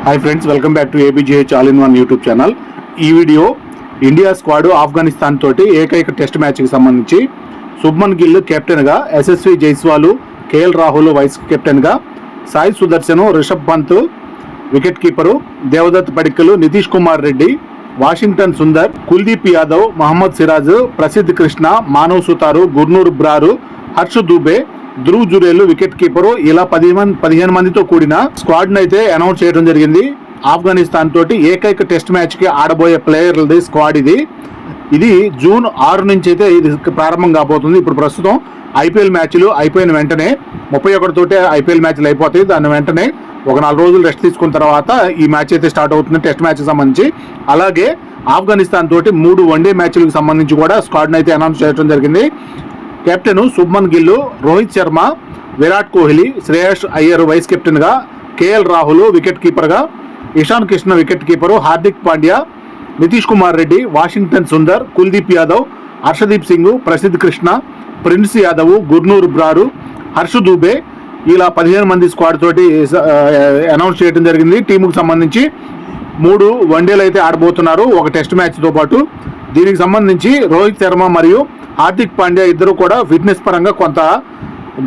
Hi friends, welcome back to A B J H all in one YouTube channel. ఈ video India squad Afghanistan తోటి ఏకైక test మ్యాచ్కి సంబంధించి శుభ్మన్ గిల్ కెప్టెన్గా, యశస్వి జైస్వాల్, కేఎల్ రాహుల్ వైస్ కెప్టెన్గా, Sai Sudharsan, Rishabh Pant wicket keeper, Devdutt Padikkal, Nitish Kumar Reddy, Washington Sundar, Kuldeep Yadav, Mohammed Siraj, Prasidh Krishna, Manav Suthar, Gurnoor Brar, Harsh Dubey, Dhruv Jurel wicket keeper, ఇలా 15 మందితో కూడిన స్క్వాడ్ అయితే అనౌన్స్ చేయడం జరిగింది. ఆఫ్ఘనిస్తాన్ తోటి ఏకైక టెస్ట్ మ్యాచ్ కి ఆడబోయే ప్లేయర్లది స్క్వాడ్ ఇది జూన్ 6 నుంచి అయితే ఇది ప్రారంభం కాబోతుంది. ఇప్పుడు ప్రస్తుతం ఐపీఎల్ మ్యాచ్లు అయిపోయిన వెంటనే 31 తోటే ఐపీఎల్ మ్యాచ్లు అయిపోతాయి. దాని వెంటనే ఒక 4 రోజులు రెస్ట్ తీసుకున్న తర్వాత ఈ మ్యాచ్ అయితే స్టార్ట్ అవుతుంది టెస్ట్ మ్యాచ్ కి సంబంధించి. అలాగే ఆఫ్ఘనిస్తాన్ తోటి 3 వన్డే మ్యాచ్లకు సంబంధించి కూడా స్క్వాడ్ అయితే అనౌన్స్ చేయడం జరిగింది. కెప్టెన్ శుభ్మన్ గిల్, రోహిత్ శర్మ, విరాట్ కోహ్లీ, శ్రేయస్ అయ్యర్ వైస్ కెప్టెన్గా, కేఎల్ రాహుల్ వికెట్ కీపర్గా, Ishan Kishan wicket keeper, Hardik Pandya, Nitish Kumar Reddy, Washington Sundar, Kuldeep Yadav, Harshdeep Singh, Prasidh Krishna, Prince Yadav, Gurnoor Brar, Harsh Dubey, ఇలా 15 మంది స్క్వాడ్ తోటి అనౌన్స్ చేయడం జరిగింది. టీముకు సంబంధించి 3 వన్డేలు అయితే ఆడబోతున్నారు ఒక టెస్ట్ మ్యాచ్తో పాటు. దీనికి సంబంధించి రోహిత్ శర్మ మరియు హార్దిక్ పాండ్యా ఇద్దరు కూడా ఫిట్నెస్ పరంగా కొంత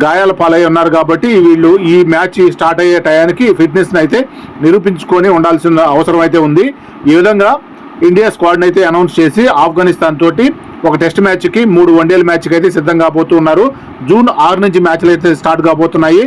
గాయాల పాలై ఉన్నారు కాబట్టి వీళ్ళు ఈ మ్యాచ్ స్టార్ట్ అయ్యే టయానికి ఫిట్నెస్ని అయితే నిరూపించుకొని ఉండాల్సిన అవసరం అయితే ఉంది. ఈ విధంగా ఇండియా స్క్వాడ్ని అయితే అనౌన్స్ చేసి ఆఫ్ఘనిస్తాన్ తోటి ఒక టెస్ట్ మ్యాచ్కి 3 వన్డేల మ్యాచ్కి అయితే సిద్ధం కాబోతున్నారు. జూన్ 6 నుంచి మ్యాచ్లు అయితే స్టార్ట్ కాబోతున్నాయి.